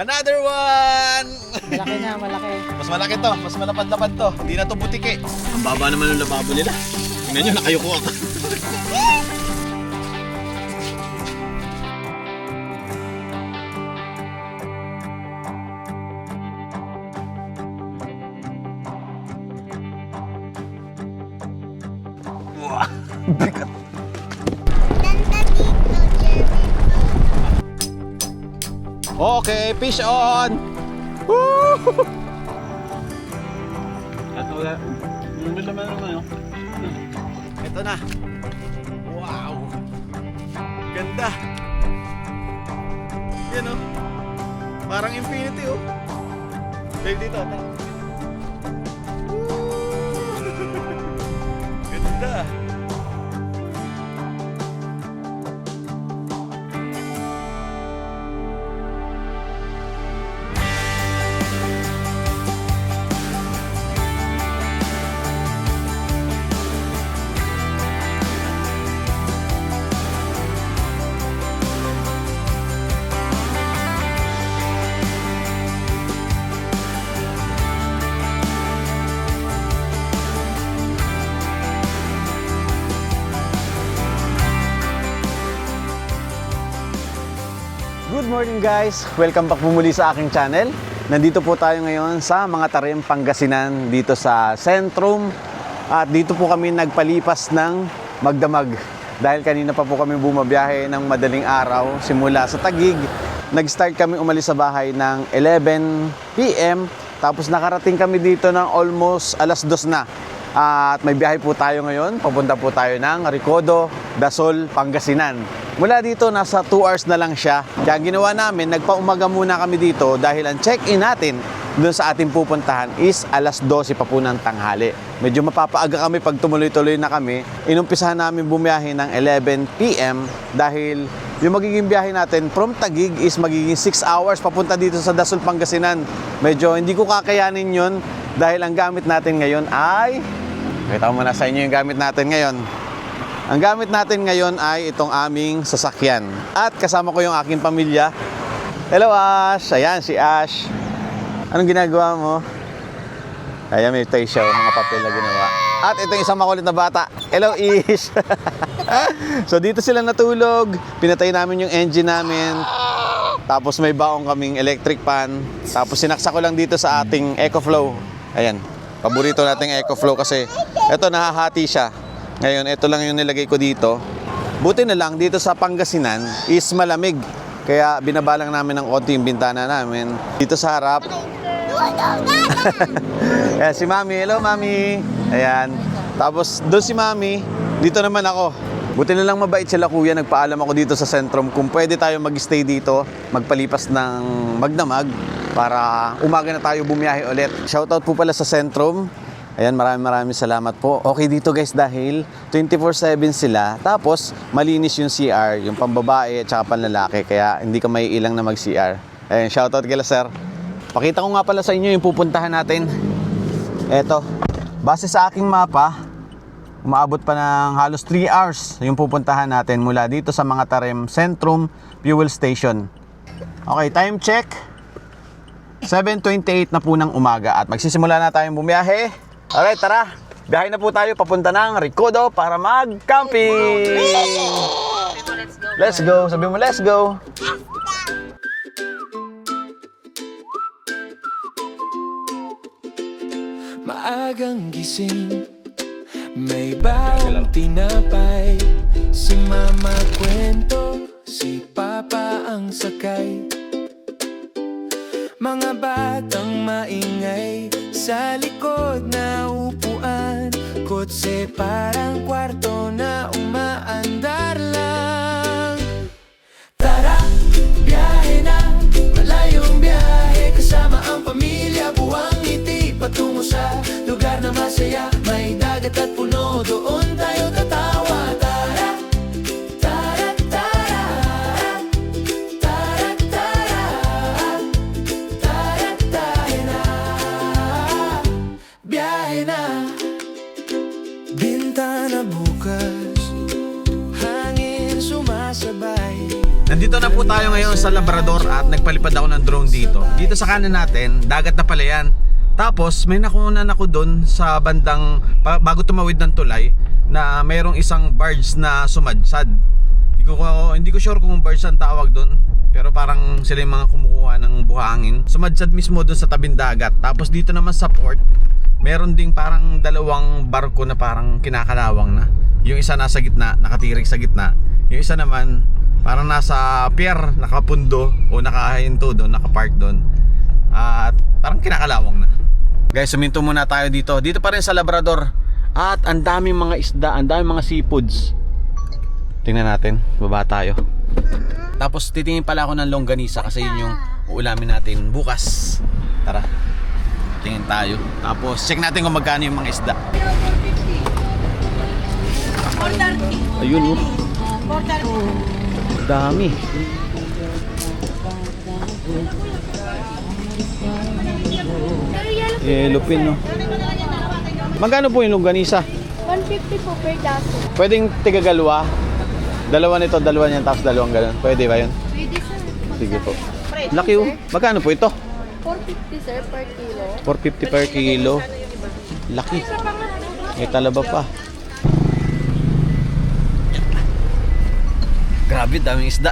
Another one! Malaki na, malaki. Mas malaki to, mas malapad-lapad to. Hindi na to butike. Ang baba naman ng lababo nila. Tingnan nyo, nakayuko ako. Wow, bigat. Okay, fish on! Woo! Ito na. Wow! Ganda! Yan o. Parang infinity o. Dahil dito. Woo! Ganda! Good morning guys! Welcome back po muli sa aking channel. Nandito po tayo ngayon sa mga Tarim, Pangasinan dito sa Sentrum. At dito po kami nagpalipas ng magdamag. Dahil kanina pa po kami bumabiyahe ng madaling araw simula sa Taguig. Nag-start kami umalis sa bahay ng 11 PM. Tapos nakarating kami dito ng almost alas 2 na. At may biyahe po tayo ngayon. Papunta po tayo ng Recodo, Dasol, Pangasinan. Mula dito, nasa 2 hours na lang siya. Kaya ginawa namin, nagpaumaga muna kami dito dahil ang check-in natin doon sa ating pupuntahan is alas 12 pa po ng tanghali. Medyo mapapaaga kami pag tumuloy-tuloy na kami. Inumpisahan namin bumiyahe ng 11 PM dahil yung magiging biyahe natin from Taguig is magiging 6 hours papunta dito sa Dasol, Pangasinan. Medyo hindi ko kakayanin yun dahil ang gamit natin ngayon ay... Pakita ko muna sa inyo yung gamit natin ngayon. Ang gamit natin ngayon ay itong aming sasakyan. At kasama ko yung aking pamilya. Hello Ash! Ayan si Ash. Anong ginagawa mo? Ayan, may tayo siya, mga papel na ginawa. At itong isang makulit na bata. Hello Ish! So dito sila natulog. Pinatay namin yung engine namin. Tapos may baong kaming electric pan. Tapos sinaksa ko lang dito sa ating EcoFlow. Ayan. Paborito nating EcoFlow kasi ito nahahati siya. Ngayon, ito lang yung nilagay ko dito. Buti na lang, dito sa Pangasinan is malamig. Kaya binabalang namin ng konti yung bintana namin. Dito sa harap. Ayan, si Mami. Hello, Mami. Ayan. Tapos, doon si Mami. Dito naman ako. Buti na lang mabait sila kuya. Nagpaalam ako dito sa Sentrum kung pwede tayo mag-stay dito, magpalipas ng magdamag para umaga na tayo bumiyahe ulit. Shoutout po pala sa Sentrum. Ayan, maraming salamat po. Okay dito guys dahil 24/7 sila. Tapos, malinis yung CR, yung pambabae at saka panlalaki. Kaya hindi ka may ilang na mag-CR. Ayan, shoutout kila sir. Pakita ko nga pala sa inyo yung pupuntahan natin. Eto, base sa aking mapa, umaabot pa ng halos 3 hours yung pupuntahan natin mula dito sa mga Tarim Sentrum Fuel Station. Okay, time check. 7:28 na po ng umaga at magsisimula na tayong bumiyahe. Alright, tara. Biyahe na po tayo papunta ng Recodo para mag-camping. Let's go. Sabi mo, let's go. Maagang gising, may baong tinapay. Si mama kwento, si papa ang sakay. Mga batang maingay sa likod na upuan. Kotse parang kwarto na umaandar lang. Tara, biyahe na, malayong biyahe. Kasama ang pamilya, buwang ngiti. Patungo sa lugar na masaya. May dagat at puno, doon tayo tatawa. Tara, tara, tara. Tara, tara. Tara, tayo na. Biyahe na. Bintana bukas, hangin sumasayaw. tayo ngayon sa Labrador at nagpalipad ako ng drone dito. Dito sa kanan natin, dagat na pala yan. Tapos may nakunan ako doon sa bandang bago tumawid ng tulay na mayroong isang barge na sumadsad. Hindi ko sure kung barge ang tawag doon, pero parang sila yung mga kumukuha ng buhangin. Sumadsad mismo doon sa tabing dagat. Tapos dito naman sa port, meron ding parang dalawang barko na parang kinakalawang na. Yung isa nasa gitna, nakatirik sa gitna. Yung isa naman parang nasa pier, nakapundo o nakahinto doon, nakapark doon. At parang kinakalawang na. Guys, suminto muna tayo dito. Dito pa rin sa Labrador. At ang daming mga isda, ang daming mga seafoods. Tingnan natin, baba tayo. Tapos titingin pala ako ng longganisa kasi yun yung uulamin natin bukas. Tara, tingin tayo. Tapos check natin kung magkano yung mga isda. Ayun oh. Dami. Lupin no. Magkano po yung longganisa? 150 po per daso. Pwedeng tigagalawa. Dalawa nito, dalawa niyan, tapos dalawang ganun. Pwede ba yun? Pwede sir. Sige po. Laki oh. Magkano po ito? 450 sir per kilo. 450 per kilo. Laki. May talaba pa. Grabe, daming isda.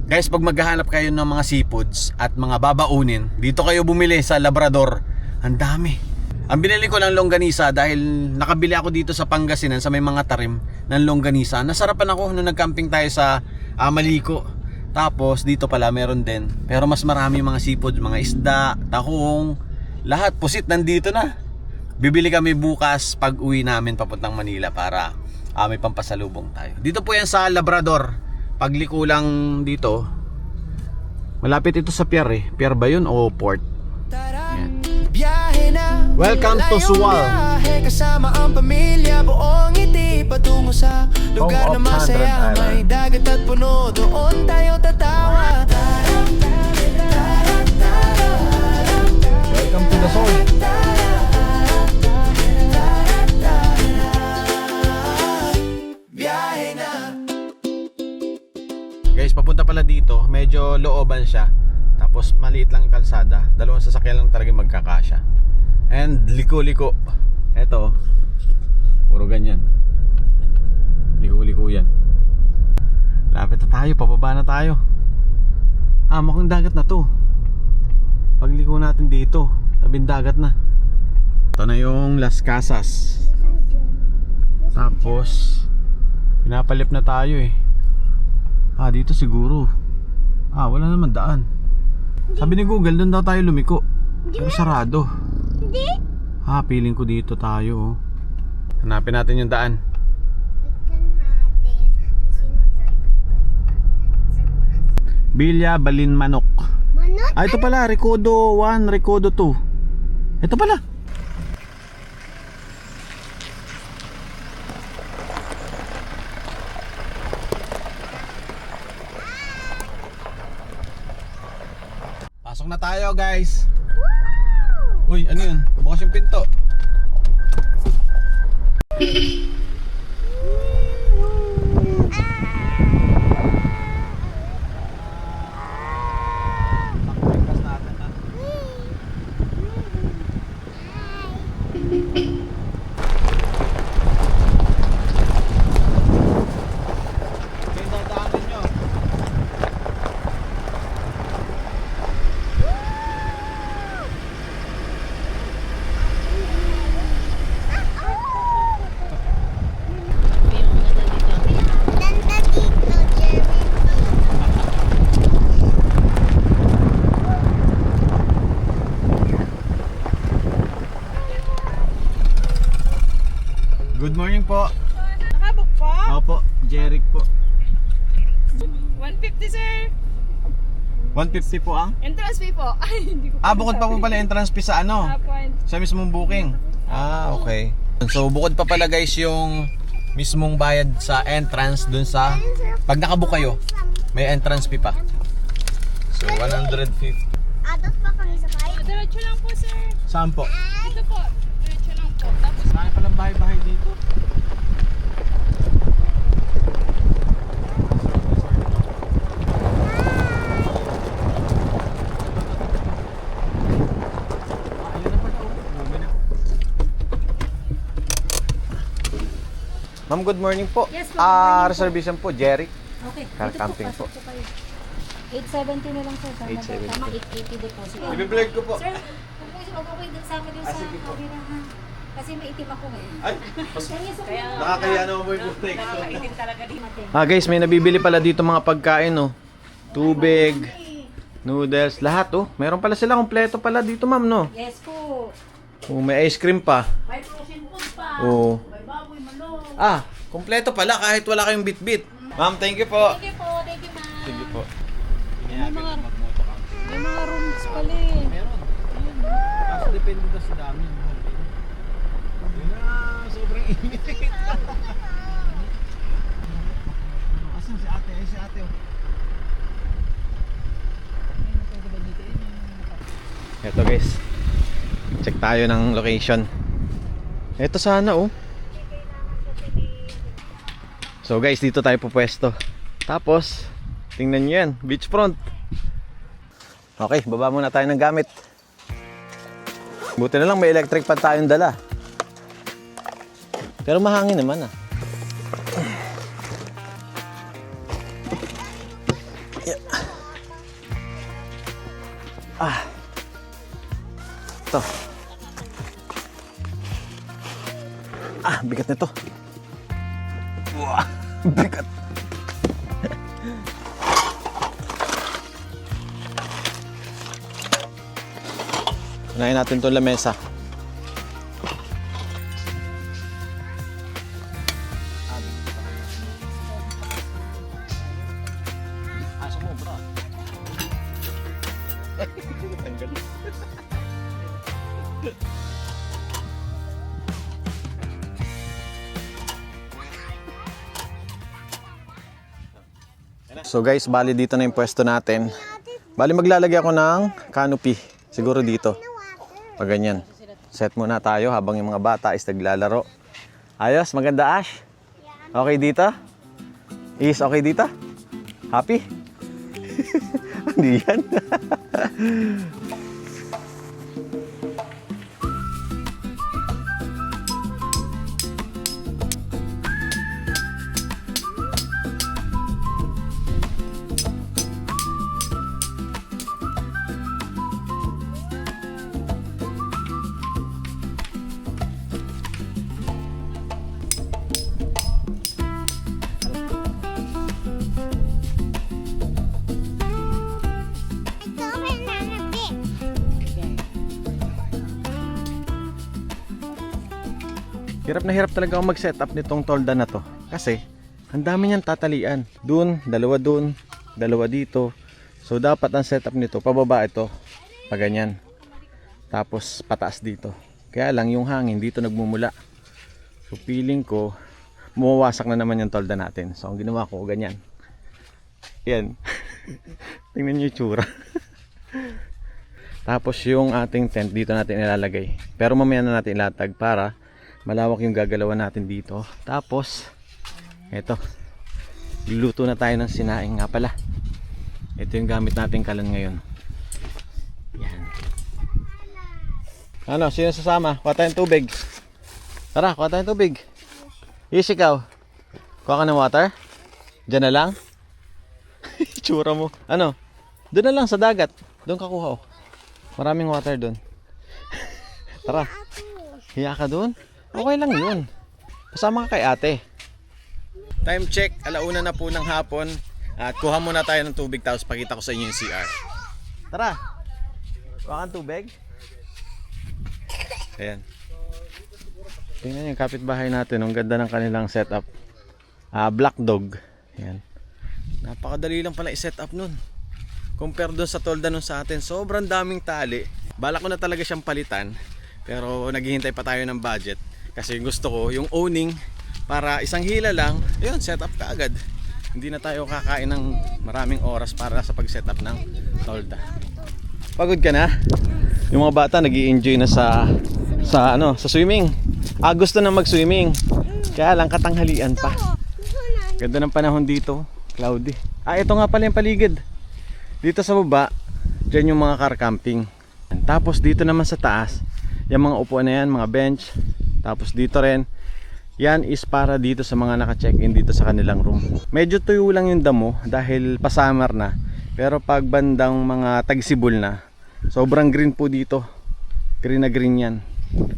Guys, pag maghahanap kayo ng mga seafoods at mga babaunin, dito kayo bumili sa Labrador. Ang dami. Ang binili ko lang longganisa dahil nakabili ako dito sa Pangasinan sa may mga tarim ng longganisa. Nasarapan ako nung nagcamping tayo sa Maliko. Tapos dito pala meron din. Pero mas marami mga seafoods, mga isda, tahong, lahat pusit nandito na. Bibili kami bukas pag uwi namin papuntang Manila para may pampasalubong tayo. Dito po yan sa Labrador. Pagliko lang dito. Malapit ito sa pier eh. Pier ba yun o port? Yan. Biyahe na. Welcome to Malayong Suwal. biyahe, kasama ang pamilya, buong ngiti patungo sa lugar Home na of masaya. Chandran Island. May dagat at puno, doon tayo tatawa. Welcome to the soul. Biyahe na. Guys, papunta pala dito, medyo looban siya. Tapos maliit lang yung kalsada. Dalawang sasakyan lang talaga magkakasya. And liko-liko. Eto, puro ganyan. Liko-liko yan. Lapit na tayo, pababa na tayo. Mukhang dagat na to. Pagliko natin dito, tabing dagat na. Ito na yung Las Casas. Tapos pinapalip na tayo eh. Dito siguro. Wala naman daan. Sabi ni Google, doon daw tayo lumiko. Pero sarado. Hindi. Feeling ko dito tayo oh. Hanapin natin yung daan. Bilya Balin Manok. Manok? Ito pala, Recodo 1, Recodo 2. Ito pala. Pasok na tayo guys. Uy, ano yun? Bukas yung pinto. Takbigkas natin ha. Okay, dadaanan nyo. Ganda dito, Jeremy. Good morning po. Nakabok po? Opo, Jeric po. 150 sir. 150 po ang? Entrance fee po. Ay, hindi ko Bukod pa po pala entrance fee sa ano? point. Sa mismong booking. Okay. So bukod pa pala guys yung mismong bayad sa entrance dun sa pag nakabook kayo, may entrance fee pa. So 150. Atos pa kami sa bahay. Diretso lang po sir. Saan po? Dito po. Diretso lang po. Tapos Saan palang bahay-bahay dito? Ma'am, good morning po. Yes po, good morning po. Reservation po, Jerry. Okay. Car dito camping po. po. Pasok po kayo. 870 na lang sir. Tama 870. Tama, 880 deposit. Ibiblog ko po. Sir, huwag po din sa akin yung sa sige po. camera ha. Kasi may itim ako ngayon. Ay, Kaya nakakaya naman po yung bustay. Mate. Guys, may nabibili pala dito mga pagkain, oh. Tubig, noodles, lahat, oh. Meron pala sila, kompleto pala dito, ma'am, no? Yes po. Oh, may ice cream pa. May frozen food pa. Oh. May baboy, manok. Ah, kompleto pala kahit wala kayong bitbit. Ma'am, thank you po. Thank you po. Thank you ma'am. Sige po. May mga rooms pala eh. Kaso depende daw sa dami. Yun na, sobrang init. Asan si ate? Ay, si ate. Ito guys. Check tayo ng location. Ito sana oh. So guys, dito tayo pupwesto. Tapos, tingnan nyo yan, beachfront. Okay, baba muna tayo ng gamit. Buti na lang may electric pan tayong dala. Pero mahangin naman ah. Yeah. Ah. Ito. Ah, bigat nito. Wah, bigat. Unahin natin itong lamesa. Ah, sumobra. Tanggal. So guys, bali dito na yung pwesto natin. Bali maglalagay ako ng canopy. Siguro dito. Pag ganyan. Set muna tayo habang yung mga bata is naglalaro. Ayos, maganda Ash. Okay dito? Is okay dito? Happy? Hindi yan. Ito, may nanapit. Hirap na hirap talaga ako mag-set up nitong tolda na to. Kasi, ang dami niyang tatalian. Doon, dalawa dito. So, dapat ang setup nito, pababa ito. Pag ganyan. Tapos, pataas dito. Kaya lang, yung hangin dito nagmumula. So, feeling ko, mawawasak na naman yung tolda natin. So, ang ginawa ko, ganyan. Yan. Tingnan niyo yung tsura. Tapos, yung ating tent, dito natin ilalagay. Pero mamaya na natin ilatag para malawak yung gagalawan natin dito. Tapos, eto. Luluto na tayo ng sinaing nga pala. Ito yung gamit natin kalan ngayon. Yan. Ano, sino sasama? Kuha tayong tubig. Tara, kuha tayong tubig. Is ikaw. Kuha ka ng water? Diyan na lang? Tsura mo. Ano? Doon na lang sa dagat. Doon ka kuha oh. Maraming water doon. Tara. Hiya ka doon? Okay lang yun. Kasama ka kay ate. Time check. Alauna na po ng hapon. At kuha muna tayo ng tubig tapos pakita ko sa inyo yung CR. Tara. Kuha kang tubig. Ayan. Tingnan yung kapitbahay natin. Ang ganda ng kanilang setup. Black dog. Ayan. Napakadali lang pala i-set up nun. Compare doon sa tolda nun sa atin. Sobrang daming tali. Balak ko na talaga siyang palitan. Pero naghihintay pa tayo ng budget. Kasi gusto ko yung owning para isang hila lang. Ayun, set up ka agad. Hindi na tayo kakain ng maraming oras para sa pag-setup ng tolda. Pagod ka na? Yung mga bata nag-i-enjoy na sa swimming. Gusto na mag-swimming. Kaya lang katanghalian pa. Ganda ng panahon dito, cloudy. Ito nga pala yung paligid. Dito sa baba, dyan yung mga car camping. Tapos dito naman sa taas, yung mga upuan na yan, mga bench. Tapos dito rin, Yan is para dito sa mga naka-check-in dito sa kanilang room. Medyo tuyo lang yung damo dahil pa-summer na. Pero pag bandang mga tagsibol na, sobrang green po dito. Green na green yan.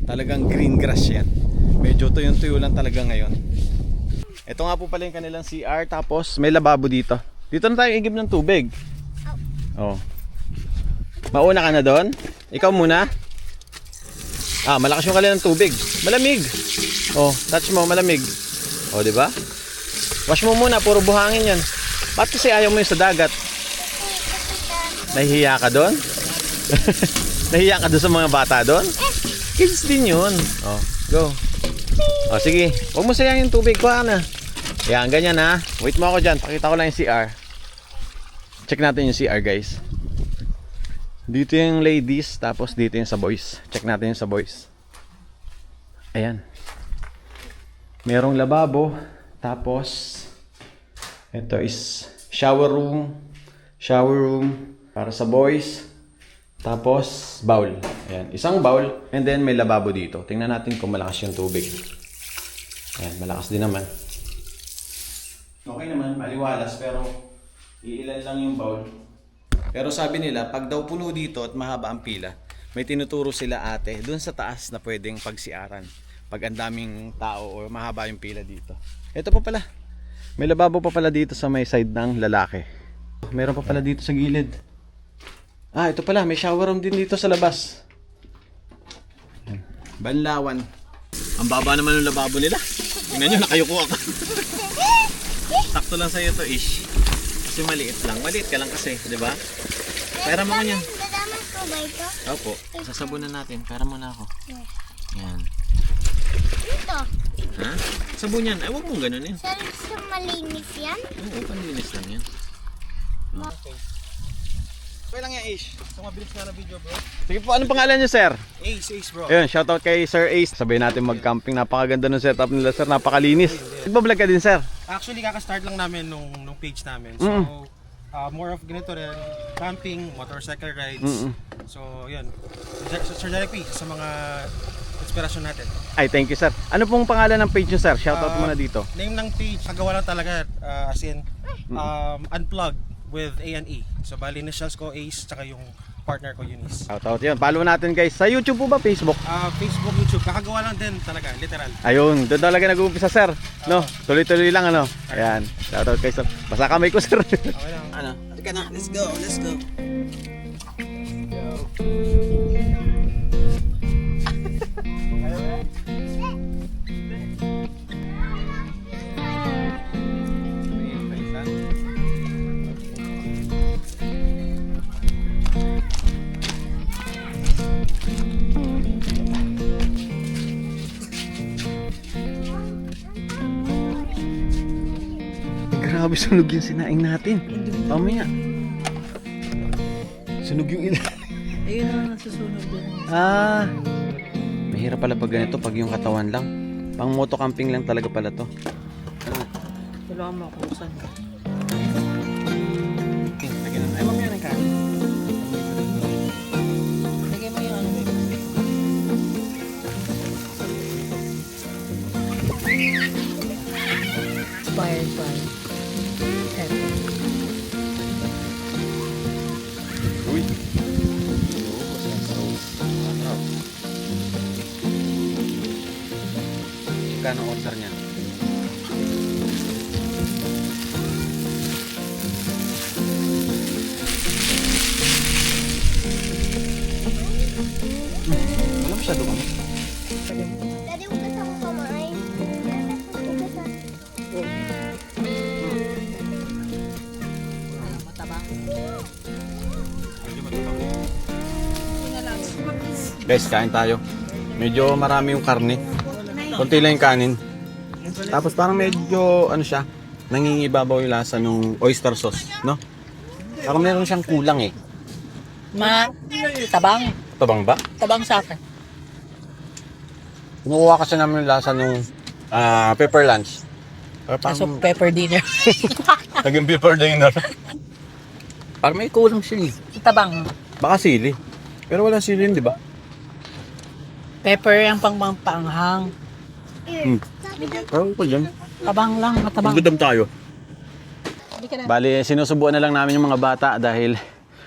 Talagang green grass yan. Medyo tuyo lang talaga ngayon. Ito nga po pala yung kanilang CR. Tapos may lababo dito. Dito na tayo igib ng tubig. Oh. Mauna ka na doon? Ikaw muna? Ah, malakas yung kanilang tubig. Malamig. Oh, touch mo, malamig. Oh, di ba? Wash mo muna, puro buhangin 'yan. Bakit kasi ayaw mo yung sa dagat? Nahihiya ka doon? Nahihiya ka doon sa mga bata doon? Kids din 'yun. Oh, go. Oh, sige. Huwag mo sayangin yung tubig, kuha na. Yan, ganyan ha. Wait mo ako diyan, pakita ko lang yung CR. Check natin yung CR, guys. Dito yung ladies, tapos dito yung sa boys. Check natin yung sa boys. Ayan. Merong lababo, tapos ito is shower room para sa boys, tapos bowl. Ayan, isang bowl, and then may lababo dito. Tingnan natin kung malakas yung tubig. Ayan, malakas din naman. Okay naman, maliwalas, pero iilan lang yung bowl. Pero sabi nila, pag daw puno dito at mahaba ang pila, may tinuturo sila ate dun sa taas na pwedeng pagsiaran. Pag ang daming tao o mahaba yung pila dito. Ito pa pala. May lababo pa pala dito sa may side ng lalaki. Meron pa pala dito sa gilid. Ah, ito pala. May shower room din dito sa labas. Banlawan. Ang baba naman ng lababo nila. Tingnan nyo, nakayuko ako. Sakto lang sa'yo to ish. Kasi maliit lang. Maliit ka lang kasi, di ba? Pera mo ko niyan. Dadamay ko ba ito? Opo, sasabunan natin. Pera mo na ako. Yan. Ito. Ha? Sabon yan. Ay, huwag mong ganunin. Sa malinis yan? Oo, panlinis lang yan. Okay lang yan, Ace. So mabilis nga na video, bro. Sige po, anong pangalan niyo, sir? Ace, bro. Ayun, shoutout kay Sir Ace. Sabihin natin mag-camping. Napakaganda ng setup nila, sir. Napakalinis. Nagbablog ka din, sir? Actually, kaka-start lang namin nung page namin. So, more of ganito rin. Camping, motorcycle rides. So, yun. Sir Derek P, sa mga inspirasyon natin. Ay, thank you, sir. Ano pong pangalan ng page niyo, sir? Shoutout muna dito. Name ng page, kagawa lang talaga, as in, Unplugged with A&E. So, bali initials ko, Ace, tsaka yung partner ko, Eunice. Shoutout yun. Follow natin, guys. Sa YouTube po ba? Facebook? Facebook, YouTube, kakagawa lang din talaga, literal. Ayun, doon talaga nag-uumpisa, sir. No? Tuloy-tuloy lang, ano? Ayan. Shoutout kay sir. Basta kamay ko, sir. Okay lang. Ano? Halika na, let's go. Grabe, sunog yung sinaing natin. Pamaya. Sunog yung ilalim. Ayun na nasusunog din. Ah. Mahirap pala pag ganito, pag yung katawan lang. Pang moto camping lang talaga pala to. Tulungan mo ako saan. Okay, lagyan na. Ay, mamaya na kanin. Lagay mo yung ano baby. Inspired by heaven. Uy. Kano order niya? Wala masyado kami. Daddy, huwag ka sa kumain. Huwag ka sa... Matabang. Guys, kain tayo. Medyo marami yung karne. Konti lang yung kanin. Tapos parang medyo ano siya, nangingibabaw yung lasa ng oyster sauce, no? Parang meron siyang kulang eh. Tabang. Tabang ba? Tabang sa akin. Kinukuha kasi namin yung lasa ng pepper lunch. Pero Kaso parang pepper dinner. naging pepper dinner. Parang may kulang sili. Tabang. Baka sili. Pero walang sili, di ba? Pepper ang pangpanghang. Hmm. Sa Parang ko dyan. Tabang lang, matabang. Magdadam tayo. Hindi ka na. Bali, sinusubuan na lang namin yung mga bata dahil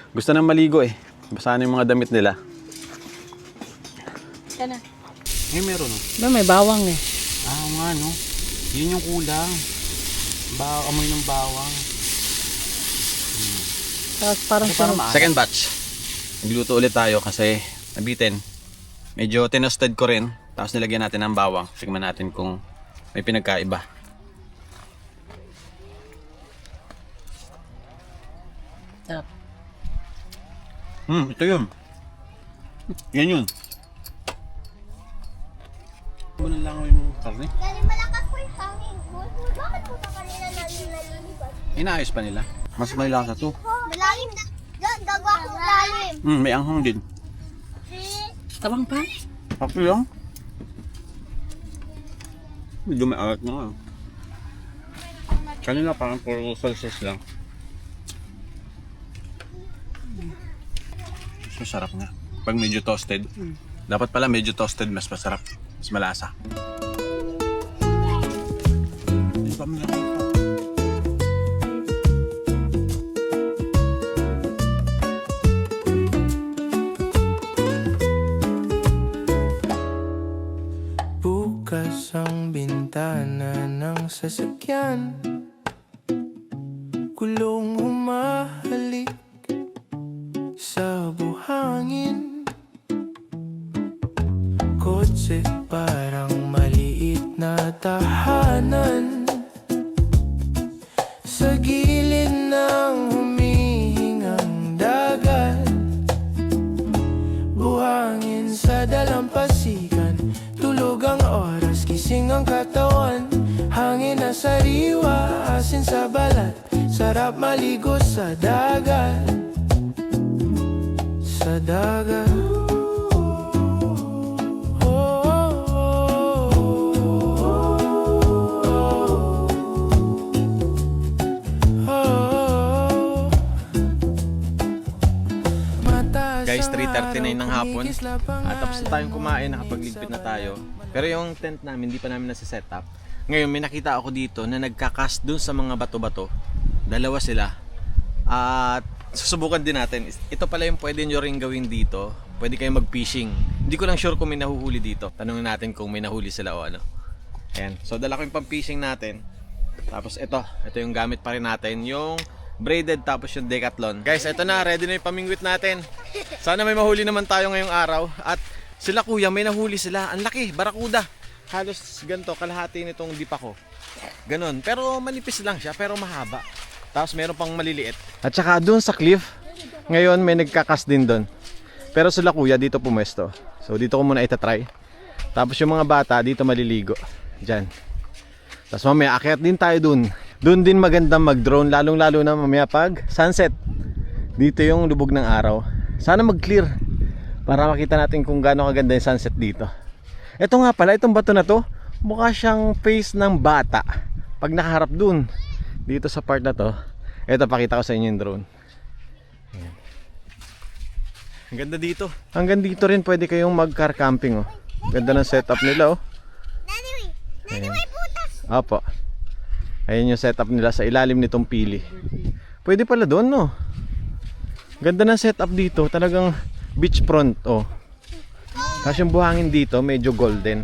gusto nang maligo eh. Basahan yung mga damit nila. Ka na. Eh, meron no? Ba, may bawang eh. Ah, nga no. Yun yung kulang. Amoy ng bawang. Tapos parang Second batch. Nagluto ulit tayo kasi nabitin. Medyo tinosted ko rin. Tapos nilagyan natin ng bawang. Tignan natin kung may pinagkaiba. sarap. Ito yun. Yan yun. Ano lang yung karne? Galing malakas po yung hangin. Bakit po sa kanila nalilibad? Inaayos pa nila. Mas may lasa to. Malalim na. Yan, gagawa ko lalim. May anghang din. Tabang pa? Ako lang. Medyo may alat na nga. Kanila parang puro salsas lang. Mas masarap nga. Pag medyo toasted. Dapat pala medyo toasted mas masarap. Mas malasa. Hindi pa malaki pa. Bukas ang bintana ng sasakyan, kulong humahalik sa buhangin. Kotse parang maliit na tahanan sa gilid ng humihingang dagat. Buhangin sa dalampasigan, tulog ang oras, gising ang katawan. Hangin na sariwa, asin sa balat, sarap maligo sa dagat. Sa dagat. Guys, 3:39 ng hapon. Tapos na tayong kumain, nakapagligpit na tayo. Pero yung tent namin, hindi pa namin nasa-set up. Ngayon, may nakita ako dito na nagkakas dun sa mga bato-bato. Dalawa sila. At susubukan din natin. Ito pala yung pwede nyo rin gawin dito. Pwede kayong mag-fishing. Hindi ko lang sure kung may nahuhuli dito. Tanungin natin kung may nahuli sila o ano. Ayan. So, dala ko yung pang-fishing natin. Tapos ito yung gamit pa rin natin. Yung braided tapos yung Decathlon. Guys, ito na, ready na yung pamingwit natin. Sana may mahuli naman tayo ngayong araw. At sila kuya, may nahuli sila. Ang laki, barakuda. Halos ganito, kalahati nitong dipa ko. Ganon, pero manipis lang siya, pero mahaba. Tapos meron pang maliliit. At saka dun sa cliff, ngayon may nagkakas din dun. Pero sila kuya, dito pumwesto. So dito ko muna itatry. Tapos yung mga bata, dito maliligo. Diyan. Tapos mamaya, akyat din tayo dun. Doon din magandang mag-drone, lalong-lalo na mamaya pag sunset. Dito yung lubog ng araw. Sana mag-clear para makita natin kung gaano kaganda yung sunset dito. Ito nga pala, itong bato na to, mukha siyang face ng bata. Pag nakaharap dun, dito sa part na to, ito pakita ko sa inyo yung drone. Ayan. Ang ganda dito. Hanggang dito rin pwede kayong mag-car camping. Oh. Ganda ng setup nila. Oh. Nani, may putas. Apo. Ayan yung setup nila sa ilalim nitong pili. Pwede pala doon, no? Ganda ng setup dito. Talagang beachfront, oh. Kasi yung buhangin dito, medyo golden.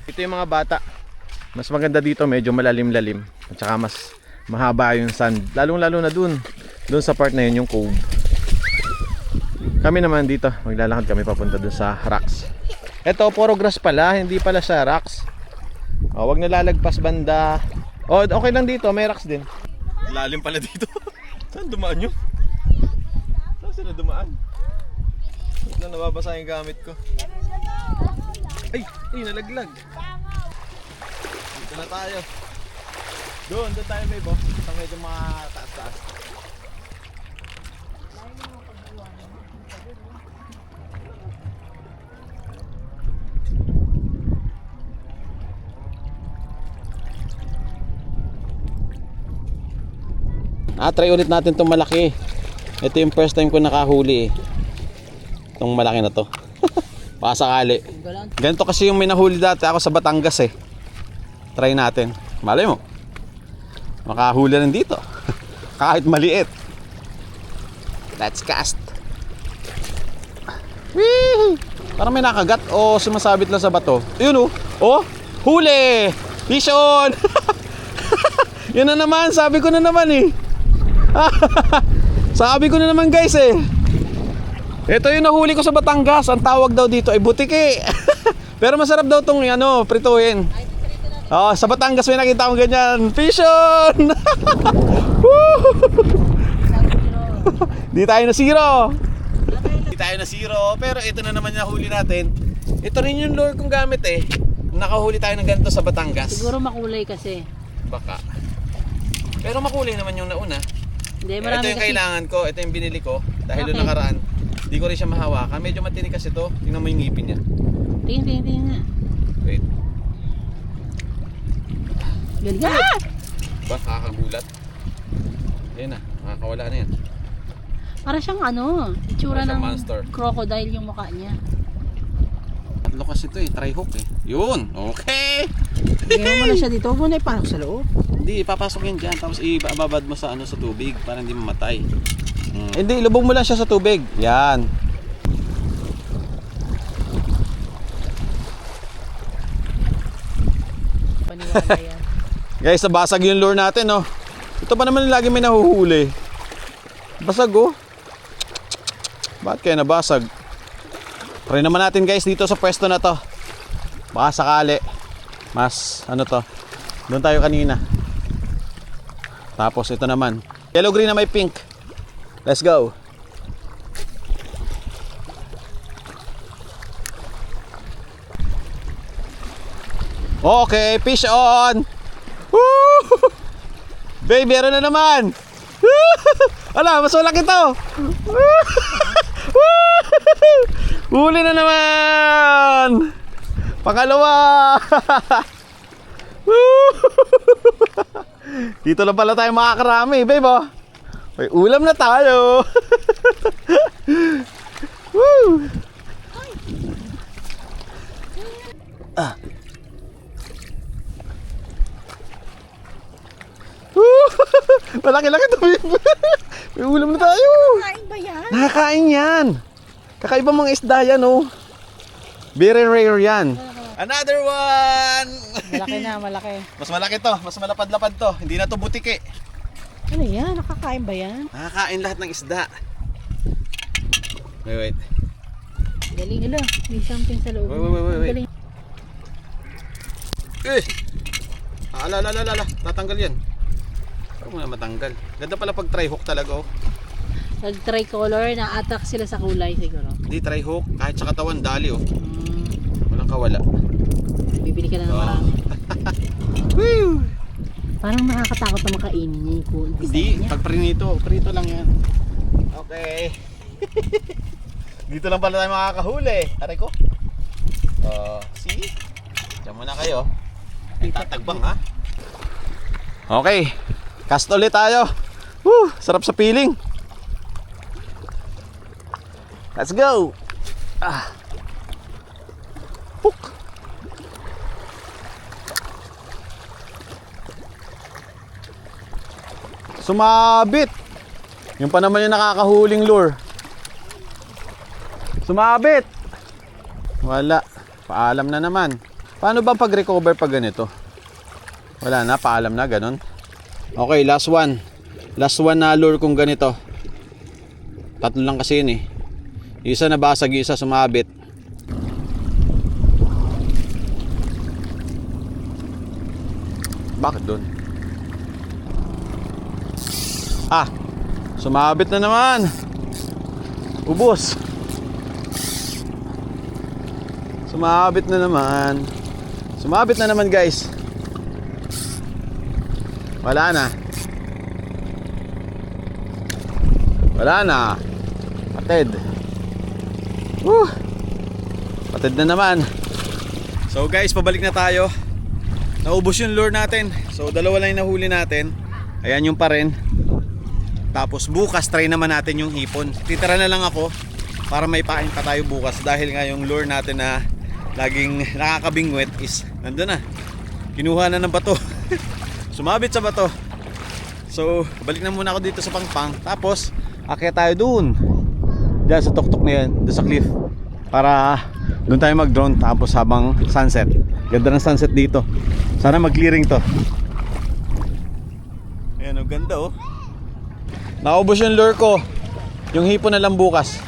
Ito yung mga bata. Mas maganda dito, medyo malalim-lalim. At saka mas mahaba yung sand. Lalong-lalo na doon. Doon sa part na yun, yung cove. Kami naman dito, maglalakad kami papunta doon sa rocks. Ito, puro grass pala. Hindi pala sa rocks. Oh, wag nalalagpas banda. Oh, okay lang dito, may rocks din. Lalim pala dito. Saan dumaan yun? Saan sila dumaan? Na nababasa yung gamit ko. Ay, nalaglag. Dito na tayo. Doon tayo may boss. Sa medyo mga taas-taas. Try ulit natin itong malaki. Ito yung first time ko nakahuli eh. Itong malaki na to. Baka sakali. Ganito kasi yung may nahuli dati ako sa Batangas eh. Try natin. Malay mo. Makahuli rin dito. Kahit maliit. Let's cast. Wee! Parang may nakagat o sumasabit lang sa bato. Yun oh. Oh, huli! Fish on! Yun na naman, sabi ko na naman eh. Sabi ko na naman guys eh. Ito yung nahuli ko sa Batangas. Ang tawag daw dito ay butiki. Pero masarap daw tong ano, prituhin. Oh, sa Batangas may nakita akong ganyan. Fish on! Di tayo na zero. Di tayo na zero. Pero ito na naman yung nahuli natin. Ito rin yung lure kong gamit eh. Nakahuli tayo ng ganito sa Batangas. Siguro makulay kasi. Baka. Pero makulay naman yung nauna. Hindi, Ito marami yung kasi. kailangan ko. Ito yung binili ko. Dahil Okay. yung nakaraan. Hindi ko rin siya mahawakan. Medyo matinik kasi ito. Tingnan mo yung ngipin niya. Tingin nga. Wait. Galing ka. Ah! Ba? Kakagulat. Yan na. Makakawala na yan. Para siyang ano, itsura Para siyang ng monster. crocodile yung mukha niya. Tatlo kasi ito eh. Try hook eh. Yun. Okay. Tingnan mo na siya dito. Huwag mo na ipasok sa loob. Hindi, ipapasok yan dyan. Tapos ibabad mo sa ano sa tubig para hindi mamatay. Hindi, ilubog mo lang siya sa tubig. Yan. Paniwala yan. Guys, nabasag yung lure natin, oh. Ito pa naman lagi may nahuhuli. Basag, oh. Bakit kaya nabasag? Try naman natin guys dito sa pwesto na to. Baka sakali. Mas, ano to. Doon tayo kanina. Tapos ito naman. Yellow green na may pink. Let's go. Okay, fish on. Woo! Baby, meron na naman. Ala, mas malaki to. Huli na naman. Pangalawa. Dito lang pala tayo makakarami, babe, oh. May ulam na tayo. Woo! Malaki-laki to. May ulam na tayo. Kain ba yan? Nakakain yan. Kakaiba mga isda yan, oh. Very rare yan. Another one. Malaki na, malaki. Mas malaki to. Mas malapad-lapad to. Hindi na to butiki. Ano yan? Nakakain ba yan? Nakakain lahat ng isda. Wait. Galing nila. May something sa loob. Wait. Galing. Eh! Ala. Tatanggal yan. Huwag mo na matanggal. Ganda pala pag try hook talaga, oh. Pag tricolor, na-attack sila sa kulay siguro. Hindi, try hook. Kahit sa katawan, dali, oh. Hmm, Walang kawala. bibili ka na ng Oh. marami. Woo! Parang nakakatakot na makainin niya yung design Hindi, niya. pag prito lang yan. Okay. Dito lang pala tayo makakahuli. Aray ko. See? Diyan muna kayo. Ay, tatagbang ha. Okay. Cast ulit tayo. Woo! Sarap sa piling. Let's go. Hook. Sumabit. Yung pa naman yung nakakahuling lure. Sumabit. Wala. Paalam na naman. Paano ba pag-recover pag ganito? Wala na, paalam na, ganun. Okay, last one. Last one na lure kong ganito. Tatlo lang kasi yun eh. Isa nabasag, isa sumabit. Bakit doon? Sumabit na naman. Ubos. Sumabit na naman. Sumabit na naman, guys. Wala na. Wala na. Patid. Patid na naman. So guys, pabalik na tayo. Naubos yung lure natin. So dalawa lang yung nahuli natin. Ayan yung pa rin. Tapos bukas try naman natin yung hipon. Titira na lang ako para may pain pa tayo bukas. Dahil nga yung lure natin na laging nakakabingwit is nandun na. Kinuha na ng bato. Sumabit sa bato. So, balik na muna ako dito sa Pangpang. Tapos, akyat tayo dun. Diyan sa tuktok na yan, doon sa cliff. Para doon tayo mag-drone tapos habang sunset. Ganda ng sunset dito. Sana mag-clearing to. Ayan, ang ganda oh. Naubos yung lure ko. Yung hipo na lang bukas.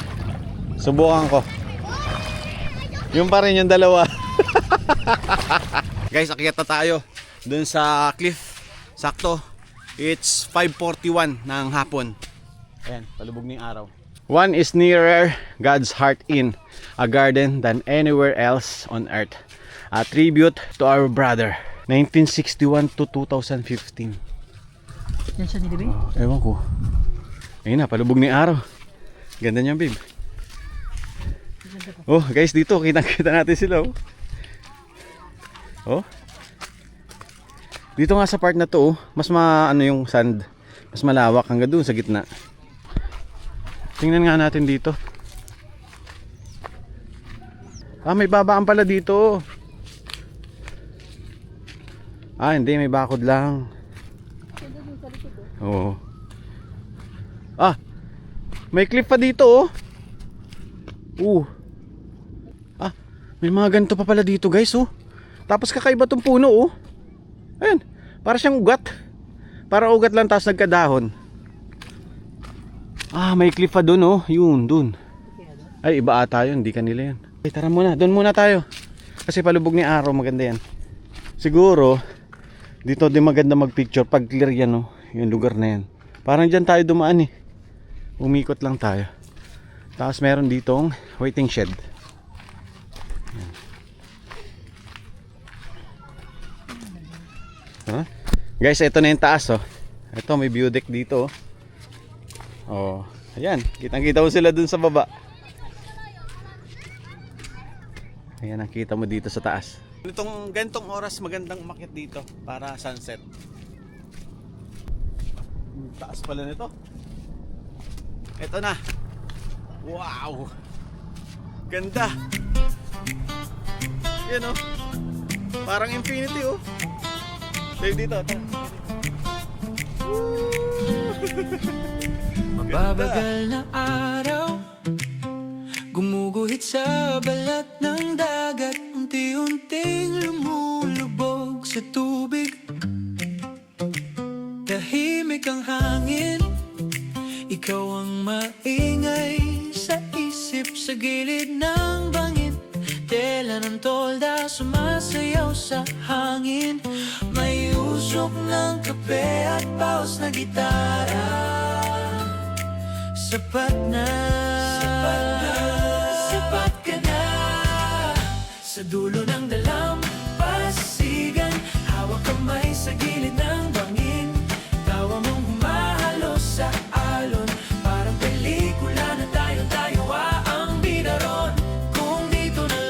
Subukan ko. Yung pa rin yung dalawa. Guys, akyat na tayo dun sa cliff. Sakto. It's 5:41 ng hapon. Ayan, palubog na yung araw. One is nearer God's heart in a garden than anywhere else on earth. A tribute to our brother. 1961 to 2015. Yan siya ni Bebe? Ewan ko. Ayun na, palubog na yung araw. Ganda niyan, babe. Oh, guys, dito kita natin sila oh. Oh. Dito nga sa part na to, oh, mas ano yung sand, mas malawak hanggang doon sa gitna. Tingnan nga natin dito. Ah, may babaan pala dito. Ah, hindi, may bakod lang. Oo. Ah, may cliff pa dito oh. Ah, may mga ganito pa pala dito guys oh. Tapos kakaiba tong puno oh. Ayun, para siyang ugat. Para ugat lang tapos nagkadahon. Ah, may cliff pa dun oh. Yun, dun. Ay, iba ata yun, hindi kanila yan. Ay, tara muna, dun muna tayo. Kasi palubog ni araw, maganda yan. Siguro, dito din maganda magpicture pag clear yan oh. Yung lugar na yan. Parang dyan tayo dumaan eh. Umikot lang tayo. Tapos meron ditong waiting shed. Huh? Guys, ito na yung taas oh. Ito may view deck dito oh. Oh, ayan, kitang-kita mo sila dun sa baba. Ayan, nakita mo dito sa taas. Itong gantong oras magandang umakyat dito para sunset. Taas pala nito. Ito na. Wow. Ganda. Yan oh. Parang infinity oh. Dave dito, tara. Mababagal na araw, gumuguhit sa balat ng dagat, unti-unting lumulubog sa tubig. Tahimik ang hangin, ikaw ang maingay sa isip, sa gilid ng bangin. Tela ng tolda sumasayaw sa hangin. May usok ng kape at paus na gitara. Sapat na, sapat ka na. Sa dulo ng dalampasigan, hawak kamay sa gilid ng bangin. Tawa mong humahalo sa alon, parang pelikula na tayo ang binaron. Kung dito na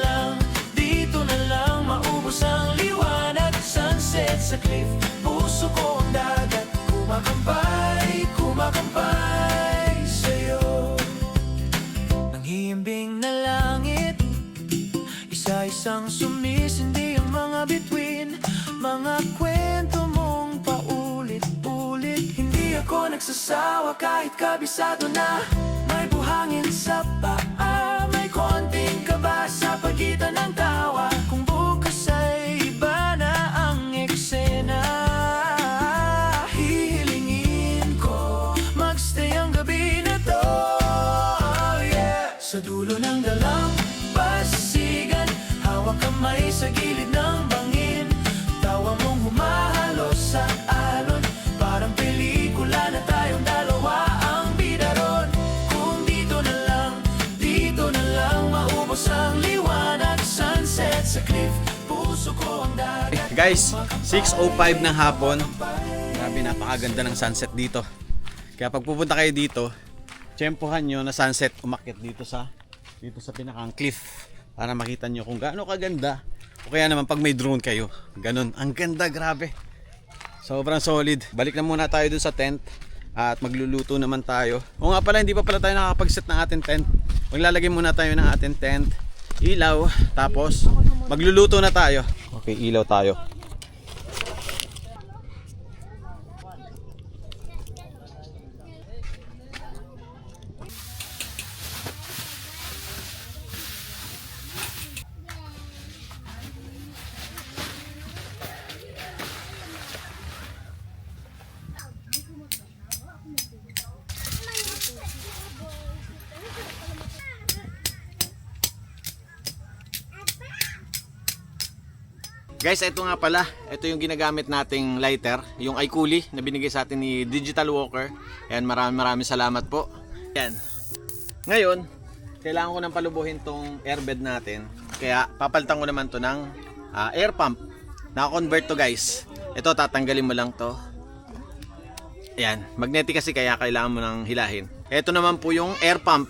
lang maubos ang liwanag. Sunset sa cliff, puso ko ang dagat. Kumakampay sa'yo. Nang himbing na langit, isa-isang sumisindi ang mga bituin. Mga kwento mong paulit-ulit. Hindi ako nagsasawa kahit kabisado na. May buhangin sa paa, may konting kaba sa pagitan ng tawa. Kung bukas ay iba na ang eksena, hihilingin ko magstay ang gabi na to. Oh, yeah. Sa dulo ng dalampasigan, hawak kamay sa gilid ng bangin. Tawa mong humahalo sa alon, parang pelikula na tayong dalawa ang bidaron. Kung dito na lang maubos ang liwanag. Sunset sa cliff, puso ko ang dagat. Guys, 6:05 ng hapon. Grabe, napakaganda ng sunset dito. Kaya pag pupunta kayo dito, tsempohan nyo na sunset umakyat dito sa pinakang cliff para makita nyo kung gaano kaganda. O kaya naman pag may drone kayo, ganun. Ang ganda, grabe. Sobrang solid. Balik na muna tayo dun sa tent at magluluto naman tayo. O nga pala, hindi pa pala tayo nakakapag-set ng ating tent. Maglalagay muna tayo ng ating tent, ilaw, tapos magluluto na tayo. Okay, ilaw tayo. Guys, ito nga pala. Ito yung ginagamit nating lighter. Yung iCoolie na binigay sa atin ni Digital Walker. Ayan, maraming salamat po. Ayan. Ngayon, kailangan ko nang palubuhin tong airbed natin. Kaya papalitan ko naman to ng air pump. Naka-convert to guys. Ito, tatanggalin mo lang to. Ayan, magnetic kasi kaya kailangan mo nang hilahin. Ito naman po yung air pump.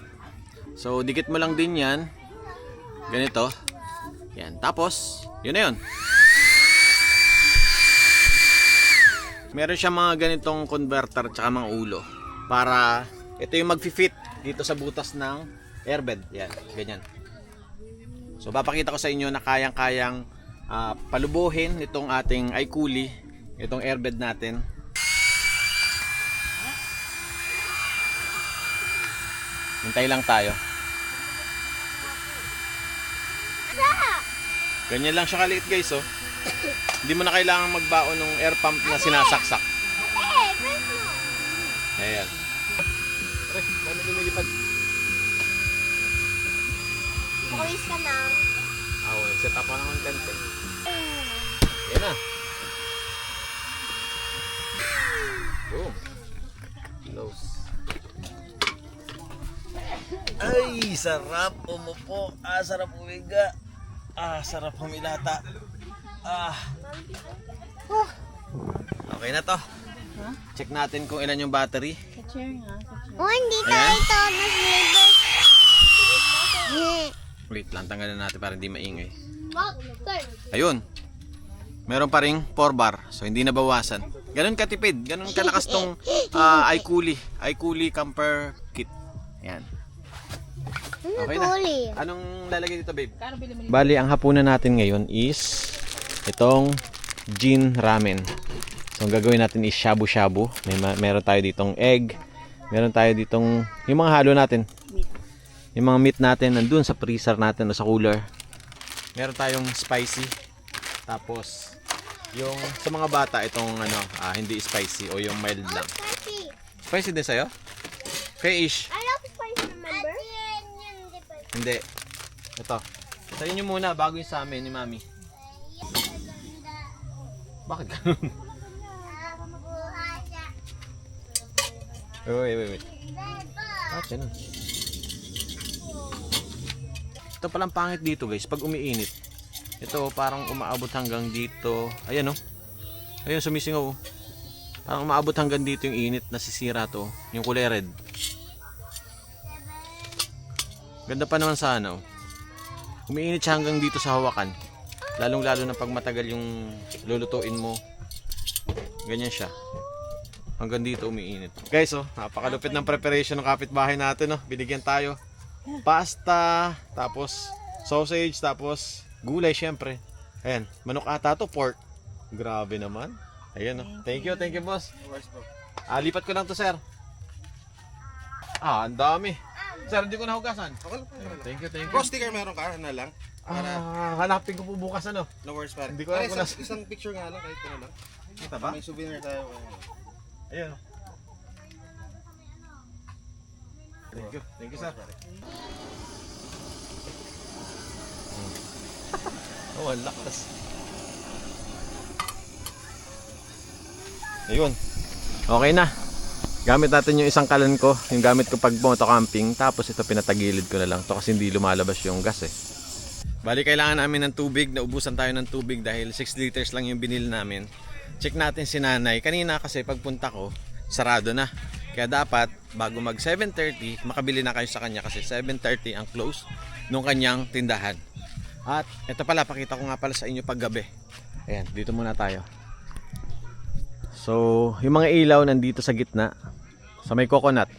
So, dikit mo lang din yan. Ganito. Yan, tapos, yun na yun. Meron siya mga ganitong converter tsaka mga ulo. Para, ito yung mag-fit dito sa butas ng airbed. Yan, ganyan. So, papakita ko sa inyo na kayang-kayang palubuhin itong ating iCoolie, itong airbed natin. Hintay lang tayo. Ganyan lang siya kaliit guys, oh. Hindi mo na kailangan magbaon ng air pump na sinasaksak. Ayan. Aray, dami lumilipad. Makulis ka na. Well, set up ko ng content eh. Ayan na. Boom. Close. Ay, sarap umupo. Sarap umiga. Sarap humilata. Okay na to. Check natin kung ilan yung battery. Oh, hindi tayo ito. Mas labor. Wait lang, tanggalin natin para hindi maingay. Ayun. Meron pa ring 4 bar. So hindi na bawasan. Ganun katipid. Ganun kalakas tong iCoolie. iCoolie camper kit. Ayan. Okay na. Anong lalagay dito, babe? Bali, ang hapunan natin ngayon is itong Jin ramen. So, ang gagawin natin is shabu-shabu. Meron tayo ditong egg. Meron tayo ditong yung mga halo natin. Yung mga meat natin nandun sa freezer natin o sa cooler. Meron tayong spicy. Tapos, yung sa mga bata, itong hindi spicy o yung mild lang. Spicy din sa'yo? Kay-ish. I love spicy, remember? Hindi. Ito. Sa inyo muna bago yung sa amin ni Mami. Bakit ganun? Wait. Ganun. Ito palang pangit dito guys. Pag umiinit. Ito parang umaabot hanggang dito. Ayan oh. Ayun sumisingaw oh. Parang umaabot hanggang dito yung init. Nasisira to. Yung kulay red. Ganda pa naman sana oh. Umiinit siya hanggang dito sa hawakan. Lalong lalo na pag matagal yung lulutuin mo. Ganyan siya. Hanggang dito umiinit. Guys oh, napakalupit ng preparation ng kapitbahay natin oh. Binigyan tayo pasta, tapos sausage, tapos gulay syempre. Ayan, manok ata to, pork. Grabe naman. Ayan oh. Thank you boss. Lipat ko lang to sir. Ang dami. Sir, hindi ko nahugasan. Thank you. Bro, sticker meron ka na lang. Hanapin ko po bukas ano. No worries pare. Hindi ko alam kung isang picture nga lang, kahit na lang. Kita ba? May souvenir tayo. Ayan. Thank you sir. Oh, ang lakas. Ayun. Okay na. Gamit natin yung isang kalan ko, yung gamit ko pag moto camping, tapos ito pinatagilid ko na lang to kasi hindi lumalabas yung gas eh. Bali kailangan namin ng tubig, naubusan tayo ng tubig dahil 6 liters lang yung binil namin. Check natin si nanay, kanina kasi pagpunta ko, sarado na. Kaya dapat bago mag 7:30, makabili na kayo sa kanya kasi 7:30 ang close nung kanyang tindahan. At ito pala, pakita ko nga pala sa inyo pag gabi. Ayan, dito muna tayo. So, yung mga ilaw nandito sa gitna, sa may coconut.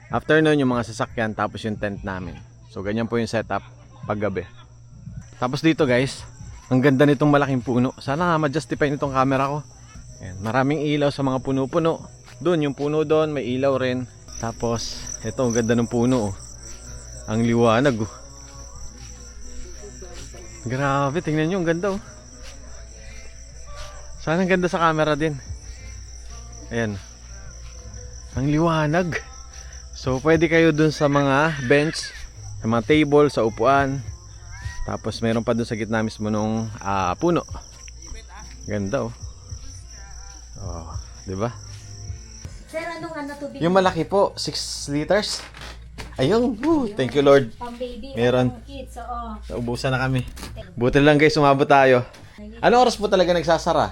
After nun, yung mga sasakyan, tapos yung tent namin. So, ganyan po yung setup pag gabi. Tapos dito guys, ang ganda nitong malaking puno. Sana nga ma-justify nitong camera ko. Ayan, maraming ilaw sa mga puno-puno. Doon, yung puno doon, may ilaw rin. Tapos, ito, ang ganda ng puno. Oh. Ang liwanag. Oh. Grabe, tingnan nyo, ang ganda. Oh. Sana ang ganda sa camera din. Ayan. Ang liwanag. So, pwede kayo dun sa mga bench, sa mga table, sa upuan. Tapos meron pa doon sa gitna mismo nung puno. Ganda oh. Oh, 'di ba? Sir, anong tubig? Yung malaki po, 6 liters. Ayun, thank you Lord. Pang baby. Meron. Pang kids, oo. Naubusan na kami. Buti lang guys, umabot tayo. Anong oras po talaga nagsasara?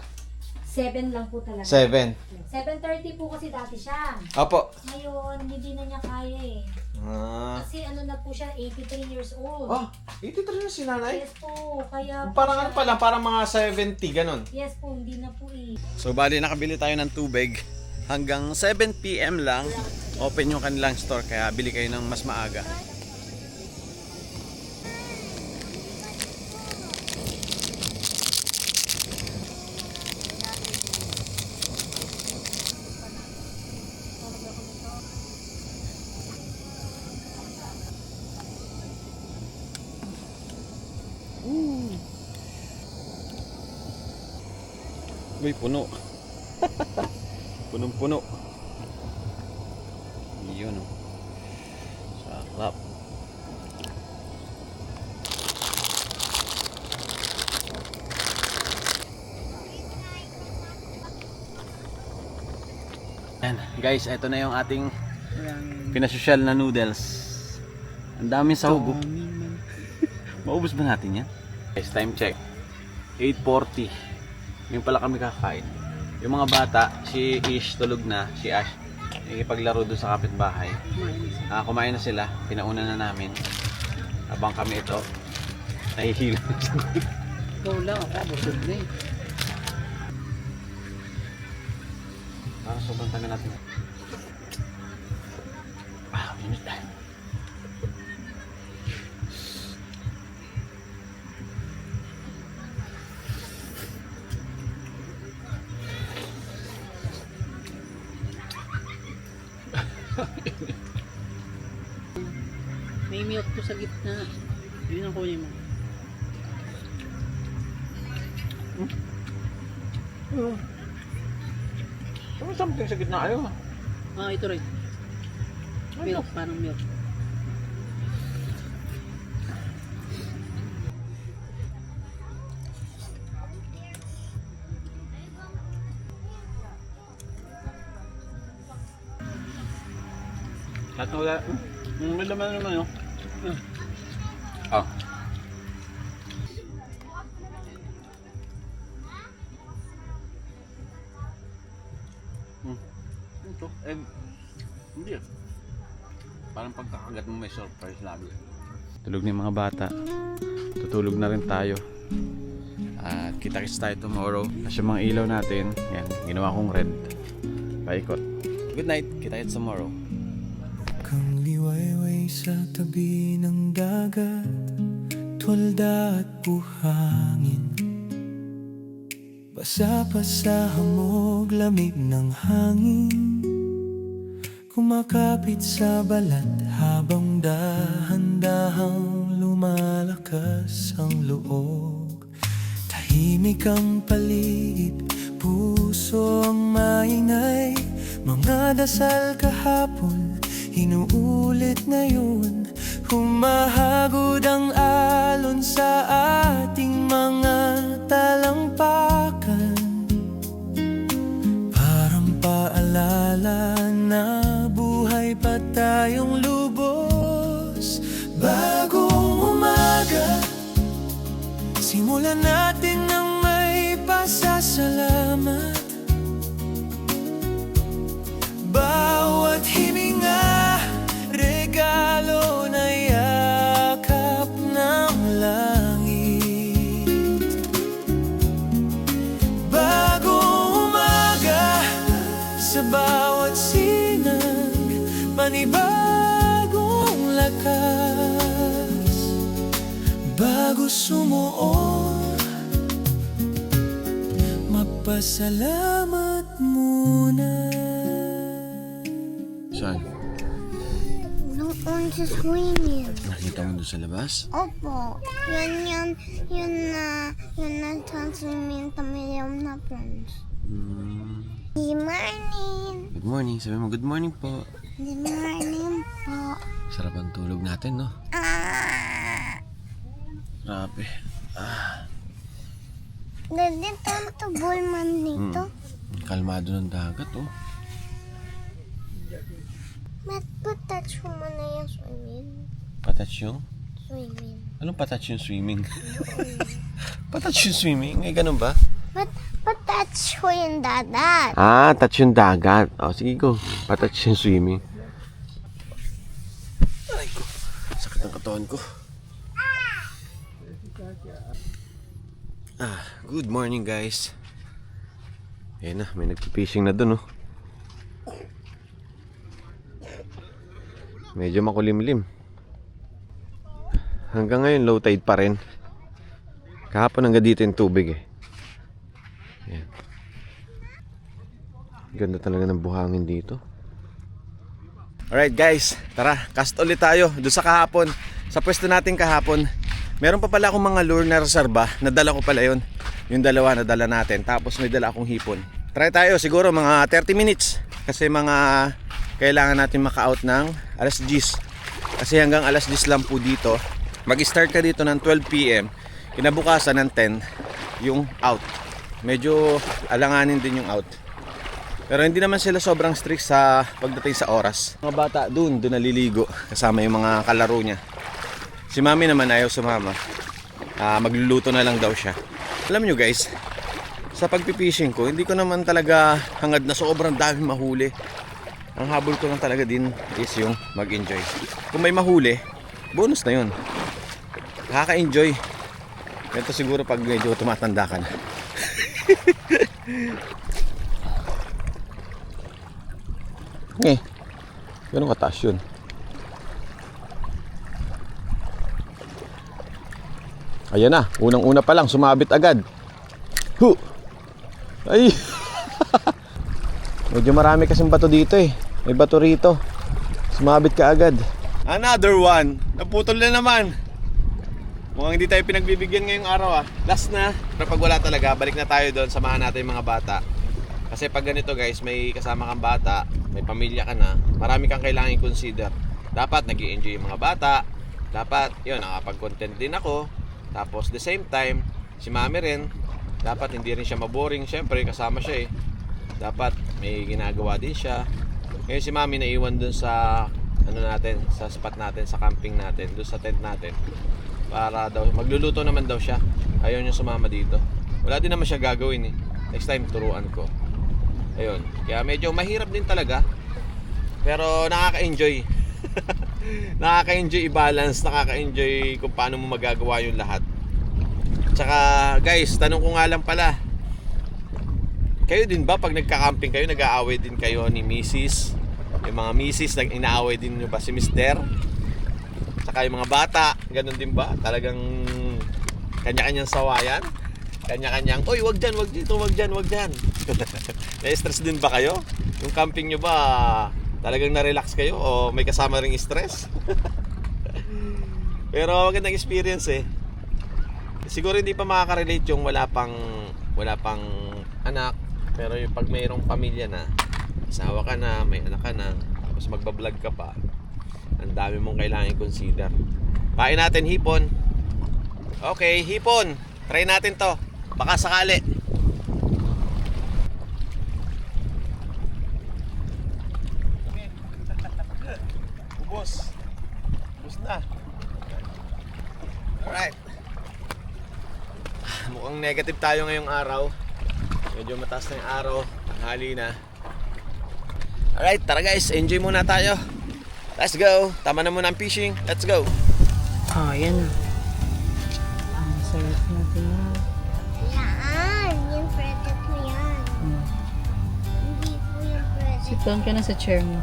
7 lang po talaga. 7. 7:30 po kasi dati siya. Opo. Ngayon, hindi na niya kaya eh. Kasi na po siya, 83 years old. Oh, 83 na si nanay? Yes po, kaya po Parang siya- ano pala, parang mga 70, ganun. Yes po, hindi na po eh. So bali nakabili tayo ng tubig. Hanggang 7 PM lang open yung kanilang store, kaya bili kayo ng mas maaga. Uy, puno. Punong-puno. Yun oh. Sarap. Yan, guys, ito na yung ating pinasosyal na noodles. Ang daming sahog. Maubos ba natin yan? Guys, time check. 8:40. Yung pala kami kakain. Yung mga bata, si Ish tulog na, si Ash nakikipaglaro doon sa kapitbahay. Kumain na sila, pinauna na namin. Habang kami ito, nahihilo. Ikaw lang ako, busog na eh. Parang sobrang tagal natin. Minit na. May milk po sa gitna. Yun ang kunin mo. Ano something sa gitna ayaw? Ito rin. Milk, parang milk. Lahat na wala. May laman naman yun. Oh. Ito, hindi ah. Parang pagkakagat mo may surprise lagi. Tulog na yung mga bata. Tutulog na rin tayo. At kita-kits tayo tomorrow. Kasi yung mga ilaw natin, yan, ginawa kong red. Paikot. Good night, kita-kits tomorrow. Kang liwayway sa tabi ng dagat, tulda at buhangin. Basa pa sa hamog, lamig ng hangin. Kumakapit sa balat habang dahan-dahang lumalakas ang loob. Tahimik ang paligid, puso ang maingay. Mga dasal kahapon, inuulit na yun. Humahagod ang alon sa ating mga talampakan. Parang paalala na buhay pa tayong lubos. Bagong umaga, simulan natin ng may pasasalamat. Bawat hininga, regalo na yakap ng langit. Bagong umaga, sa bawat sinag, panibagong lakas. Bago sumuot, magpasalamat muna. Saan? Noon sa swimming. Nakita mo doon sa labas? Opo. Yun na sa swimming kami yung na friends. Good morning. Good morning. Sabi mo, good morning po. Good morning po. Sarap ang tulog natin, no? Grabe. Dito to man dito. Kalmado ng dagat, oh. Ba't pa-touch mo na yung swimming? Patouch yung? Swimming. Anong patouch yung swimming? Patouch yung swimming? Eh, ganun ba? Ba't pa-touch ko yung dadat? Ah, touch yung dagat. O, sige go. Patouch yung swimming. Aray ko. Sakit ng katawan ko. Good morning guys. Ayan na, may nagpipishing na dun, oh. Medyo makulimlim. Hanggang ngayon low tide pa rin. Kahapon hanggang dito yung tubig, eh. Ayan. Ganda talaga ng buhangin dito. Alright guys, tara, cast ulit tayo. Doon sa kahapon, sa pwesto natin kahapon, meron pa pala akong mga lure na reserva. Nadala ko pala yun. Yung dalawa nadala natin. Tapos may dala akong hipon. Try tayo siguro mga 30 minutes. Kasi mga kailangan natin maka-out ng alas 10. Kasi hanggang alas 10 lang po dito. Mag-start ka dito ng 12 PM. Kinabukasan ng 10 yung out. Medyo alanganin din yung out. Pero hindi naman sila sobrang strict sa pagdating sa oras. Mga bata doon naliligo kasama yung mga kalaro niya. Si mami naman ayaw sumama. Magluluto na lang daw siya. Alam nyo guys, sa pagpipishing ko, hindi ko naman talaga hangad na sobrang dami mahuli. Ang habol ko lang talaga din is yung mag-enjoy. Kung may mahuli, bonus na yun. Nakaka-enjoy. Ito siguro pag medyo tumatanda ka na. Ganun kataas yun. Ayan na, unang-una pa lang, sumabit agad. Hu! Ay! Medyo marami kasing bato dito eh. May bato rito. Sumabit ka agad. Another one. Naputol na naman. Mukhang hindi tayo pinagbibigyan ngayong araw, ah. Last na. Pero pag wala talaga, balik na tayo doon. Samahan natin yung mga bata. Kasi pag ganito guys, may kasama kang bata, may pamilya ka na, marami kang kailangan i-consider. Dapat nag-i-enjoy yung mga bata. Dapat, yun, nakapag-content din ako. Tapos the same time, si mami rin, dapat hindi rin siya maboring. Siyempre, kasama siya eh. Dapat may ginagawa din siya. Ngayon si mami naiwan dun sa ano natin, sa spot natin, sa camping natin, dun sa tent natin. Para daw, magluluto naman daw siya. Ayaw niya sumama dito. Wala din naman siya gagawin eh. Next time turuan ko. Ayun. Kaya medyo mahirap din talaga. Pero nakaka-enjoy. Nakaka-enjoy i-balance, nakaka-enjoy kung paano mo magagawa yung lahat. Tsaka guys, tanong ko nga lang pala, kayo din ba pag nagka-camping kayo, nag-aaway din kayo ni Mrs.? Yung mga Mrs. nag-inaaway din nyo ba si Mr.? Tsaka yung mga bata, ganun din ba? Talagang kanya-kanyang sawayan? Kanya-kanyang, oy, wag dyan, wag dito, wag dyan, wag dyan. Na-stress din ba kayo? Yung camping nyo ba, talagang na-relax kayo o may kasama ring stress? Pero magandang experience eh. Siguro hindi pa makaka-relate yung wala pang anak. Pero yung pag mayroong pamilya na, asawa ka na, may anak ka na, tapos magbablog ka pa, ang dami mong kailangan i-consider. Kain natin hipon. Okay, hipon. Try natin to. Baka sakali. Ubos. Ubos na. Alright. Mukhang negative tayo ngayong araw. Medyo mataas na yung araw. Tanghali na. Alright, tara guys. Enjoy muna tayo. Let's go. Tama na muna ang fishing. Let's go. Oh, yan na. Ang sarap natin yan. Yan. Yung present mo yan. Hindi po yung present. Sit down ka na sa chair mo.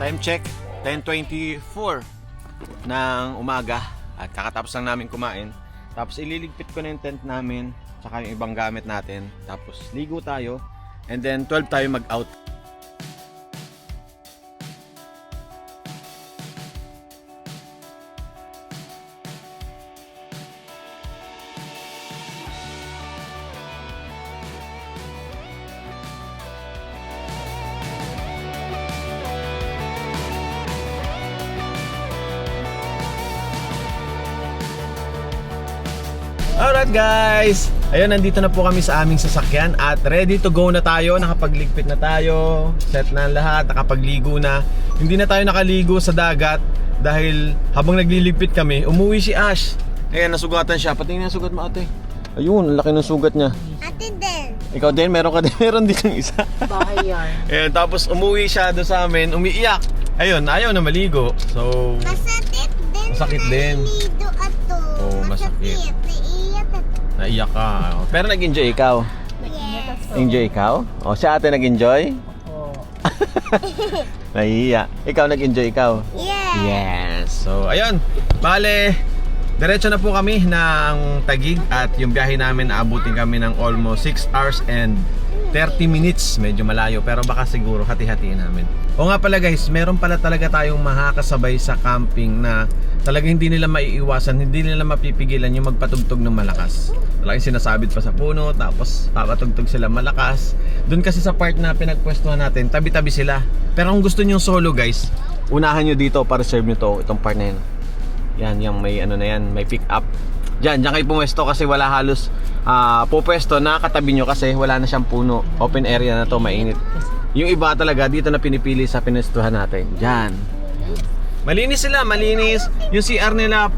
Time check, 10:24 ng umaga. At kakatapos lang namin kumain. Tapos ililigpit ko na yung tent namin, tsaka yung ibang gamit natin. Tapos ligo tayo. And then 12 tayo mag-out. Alright guys! Ayun, nandito na po kami sa aming sasakyan at ready to go na tayo. Nakapagligpit na tayo, set na ang lahat, nakapagligo na. Hindi na tayo nakaligo sa dagat dahil habang nagliligpit kami, umuwi si Ash. Ayan, nasugatan siya. Patingin ang sugat mo, ate. Ayun, ang laki ng sugat niya. Ate din. Ikaw din, meron ka din, meron din ng isa. Bahay yan. Ayan, tapos umuwi siya doon sa amin, umiiyak. Ayun, ayaw na maligo. So, Masakit din. Masakit din. Nalilido ato. Oo, masakit. Naiiyak ato. naiyak ka. Pero nag-enjoy ikaw. Yes. Enjoy ikaw? O, si ate nag-enjoy? Oo. Nahihiya. Ikaw nag-enjoy ikaw? Yes. Yes. So, ayun. Bale, diretso na po kami ng Taguig at yung biyahe namin aabutin kami ng almost 6 hours and 30 minutes. Medyo malayo pero baka siguro hati-hatiin namin. O nga pala guys, meron pala talaga tayong makakasabay sa camping na talagang hindi nila maiiwasan, hindi nila mapipigilan yung magpatugtog ng malakas. Talagang sinasabit pa sa puno, tapos papatugtog sila malakas. Doon kasi sa part na pinagpwestuhan natin, tabi-tabi sila. Pero kung gusto nyo solo guys, unahan nyo dito para serve nyo to, itong part na yun. Yan, yung may ano na yan, may pick up. Diyan kayo pumwesto kasi wala halos pupwesto na katabi nyo kasi wala na siyang puno. Open area na to, mainit. Yung iba talaga dito na pinipili sa pinwestuhan natin. Diyan. Malinis sila, malinis. Yung CR nila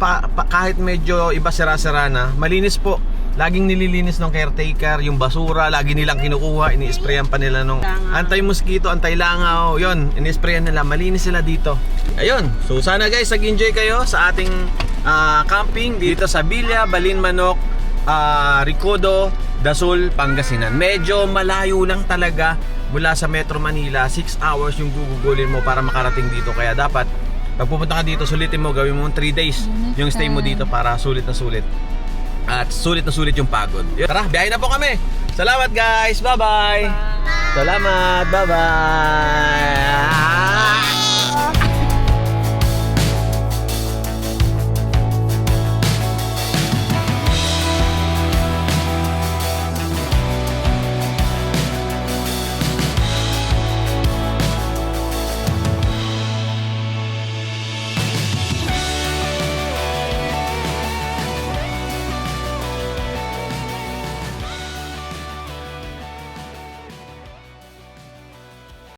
kahit medyo iba sira-sira na, malinis po. Laging nililinis ng caretaker, yung basura, lagi nilang kinukuha, ini-sprayan pa nila ng anti-mosquito, anti-langaw. Yun, ini-sprayan nila, malinis sila dito. Ayun, so sana guys, nag-enjoy kayo sa ating camping dito sa Villa Balinmanok, Ricodo, Dasol, Pangasinan. Medyo malayo lang talaga mula sa Metro Manila. 6 hours yung gugugulin mo para makarating dito. Kaya dapat, pag pupunta ka dito, sulitin mo, gawin mo 3 days yung stay mo dito para sulit na sulit. At sulit na sulit yung pagod. Tara, biyahe na po kami. Salamat guys. Bye-bye. Salamat. Bye-bye.